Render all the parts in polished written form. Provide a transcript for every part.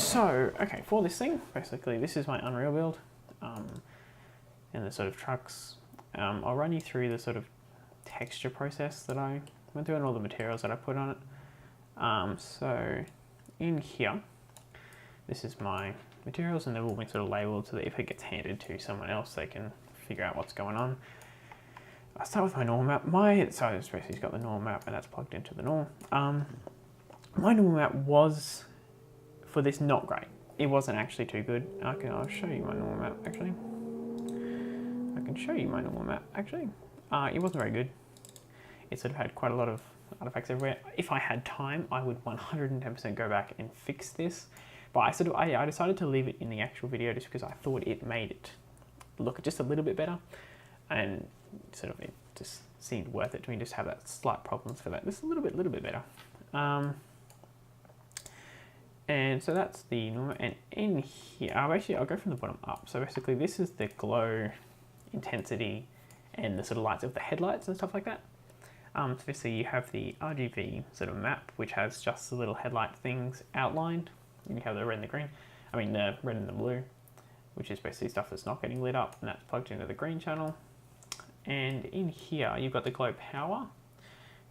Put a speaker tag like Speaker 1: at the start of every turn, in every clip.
Speaker 1: So, okay, for this thing, basically, this is my Unreal build, and the sort of trucks. I'll run you through the sort of texture process that I went through and all the materials that I put on it. So, in here, this is my materials, and they've all been sort of labeled so that if it gets handed to someone else, they can figure out what's going on. I'll start with my normal map. So it's basically got the normal map, and that's plugged into the normal. My normal map was, for this, not great. It wasn't actually too good. I'll show you my normal map, actually. I can show you my normal map, actually. It wasn't very good. It sort of had quite a lot of artifacts everywhere. If I had time, I would 110% go back and fix this. But I decided to leave it in the actual video just because I thought it made it look just a little bit better. And sort of it just seemed worth it to me just have that slight problems for that. Just a little bit better. And so that's the normal, and in here, I'll go from the bottom up. So basically this is the glow intensity and the sort of lights of the headlights and stuff like that. So obviously you have the RGB sort of map, which has just the little headlight things outlined. You have the red and the green, the red and the blue, which is basically stuff that's not getting lit up, and that's plugged into the green channel. And in here, you've got the glow power.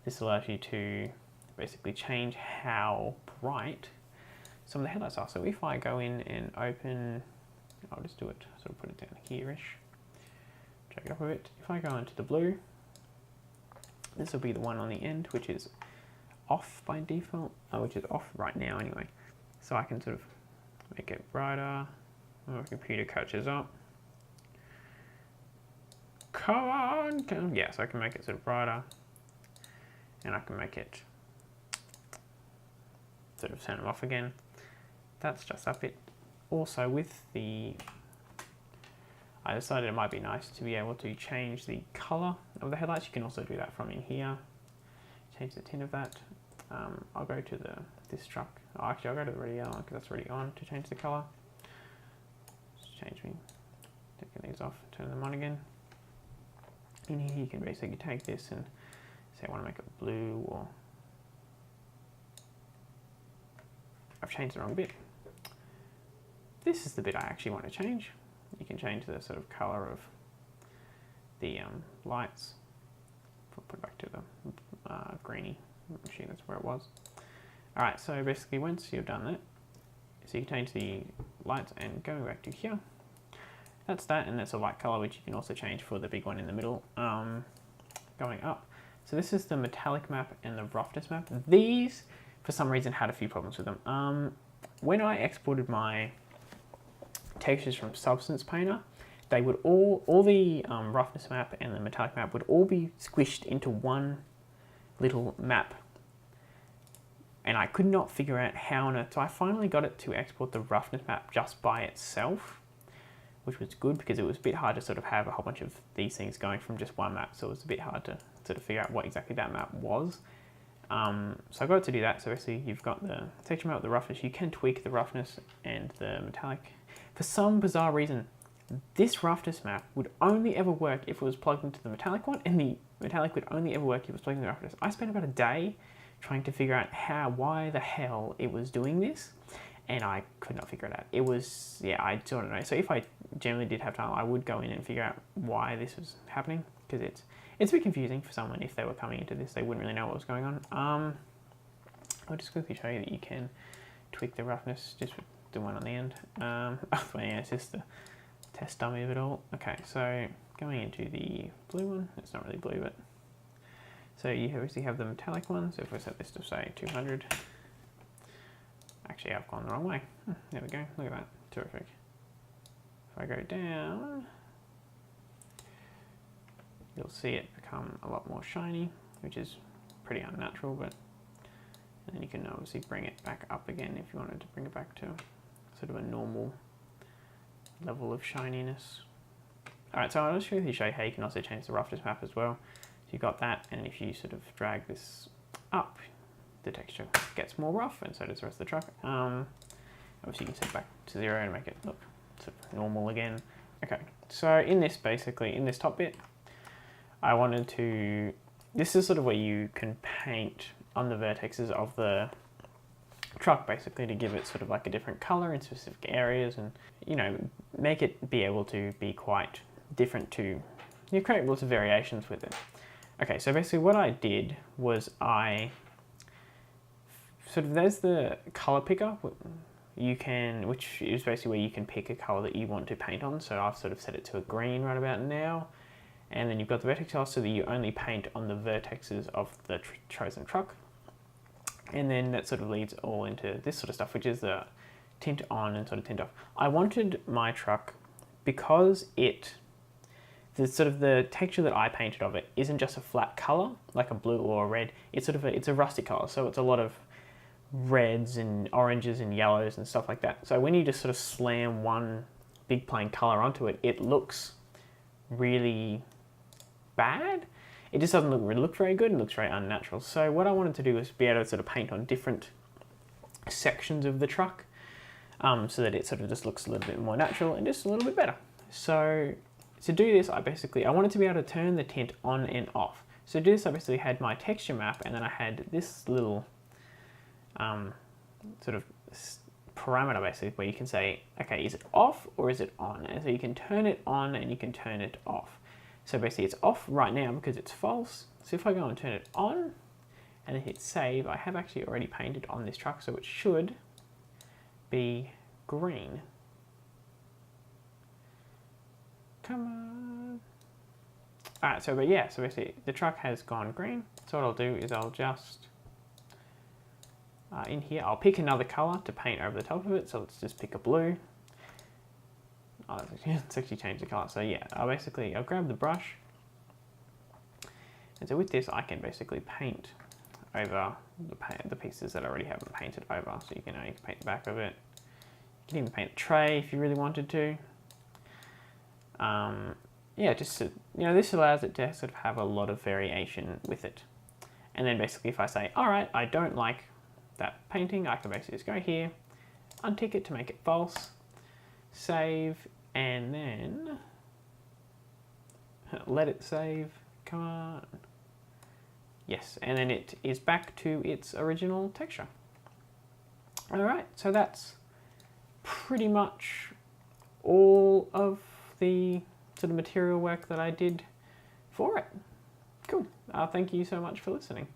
Speaker 1: This allows you to basically change how bright some of the headlights are. So if I go in and open, I'll just do it, sort of put it down here-ish, drag it up a bit. If I go into the blue, this will be the one on the end, which is off by default, which is off right now anyway. So I can sort of make it brighter. My computer catches up. Come on, yeah, so I can make it sort of brighter, and I can make it sort of turn them off again. That's just up it. Also with I decided it might be nice to be able to change the color of the headlights. You can also do that from in here. Change the tint of that. I'll go to this truck. I'll go to the radio because that's already on to change the color. Just taking these off, turn them on again. In here you can basically take this and say I want to make it blue, or I've changed the wrong bit. This is the bit I actually want to change. You can change the sort of color of the lights. I'll put it back to the greeny. I'm sure that's where it was. Alright, so basically once you've done that, so you can change the lights and go back to here. That's that, and that's a light color, which you can also change for the big one in the middle, going up. So this is the metallic map and the roughness map. These, for some reason, had a few problems with them. When I exported my textures from Substance Painter, they would all the roughness map and the metallic map would all be squished into one little map. And I could not figure out how on earth, so I finally got it to export the roughness map just by itself, which was good because it was a bit hard to sort of have a whole bunch of these things going from just one map, so it was a bit hard to sort of figure out what exactly that map was. So I got it to do that. So basically you've got the texture map, the roughness. You can tweak the roughness and the metallic. For some bizarre reason, this roughness map would only ever work if it was plugged into the metallic one, and the metallic would only ever work if it was plugged into the roughness. I spent about a day trying to figure out why the hell it was doing this, and I could not figure it out. It was, yeah, I don't know. So if I generally did have time, I would go in and figure out why this was happening, because it's a bit confusing for someone. If they were coming into this, they wouldn't really know what was going on. I'll just quickly show you that you can tweak the roughness, just with the one on the end. Yeah, it's just the test dummy of it all. Okay, so going into the blue one, it's not really blue, but so you obviously have the metallic one. So if we set this to say 200, actually I've gone the wrong way. There we go, look at that, terrific. If I go down, you'll see it become a lot more shiny, which is pretty unnatural, but and then you can obviously bring it back up again if you wanted to bring it back to sort of a normal level of shininess. Alright, so I'll just quickly show you how you can also change the roughness map as well. So you've got that, and if you sort of drag this up, the texture gets more rough, and so does the rest of the truck. Obviously you can set it back to 0 and make it look sort of normal again. Okay, so in this, basically, in this top bit, I wanted to, this is sort of where you can paint on the vertexes of the truck, basically to give it sort of like a different color in specific areas, and you know, make it be able to be quite different, to you create lots of variations with it. Okay, so basically what I did was I sort of, there's the color picker, which is basically where you can pick a color that you want to paint on. So I've sort of set it to a green right about now. And then you've got the vertex color so that you only paint on the vertexes of the chosen truck. And then that sort of leads all into this sort of stuff, which is the tint on and sort of tint off. I wanted my truck, because the texture that I painted of it isn't just a flat color like a blue or a red. It's it's a rusty color, so it's a lot of reds and oranges and yellows and stuff like that. So when you just sort of slam one big plain color onto it, it looks really bad. It just doesn't look very good and looks very unnatural. So what I wanted to do was be able to sort of paint on different sections of the truck, so that it sort of just looks a little bit more natural and just a little bit better. So to do this, I wanted to be able to turn the tint on and off. So to do this, I basically had my texture map, and then I had this little sort of parameter basically where you can say, okay, is it off or is it on? And so you can turn it on and you can turn it off. So basically it's off right now because it's false. So if I go and turn it on and then hit save, I have actually already painted on this truck, so it should be green. Come on. Alright, so basically the truck has gone green. So what I'll do is I'll just, in here, I'll pick another color to paint over the top of it. So let's just pick a blue. Oh, let's actually change the color. So yeah, I'll grab the brush. And so with this, I can basically paint over the pieces that I already haven't painted over. So you can paint the back of it. You can even paint a tray if you really wanted to. Yeah, just this allows it to sort of have a lot of variation with it. And then basically if I say, all right, I don't like that painting, I can basically just go here, untick it to make it false, save, and then let it save. Come on. Yes, and then it is back to its original texture. All right, so that's pretty much all of the sort of material work that I did for it. Cool. Thank you so much for listening.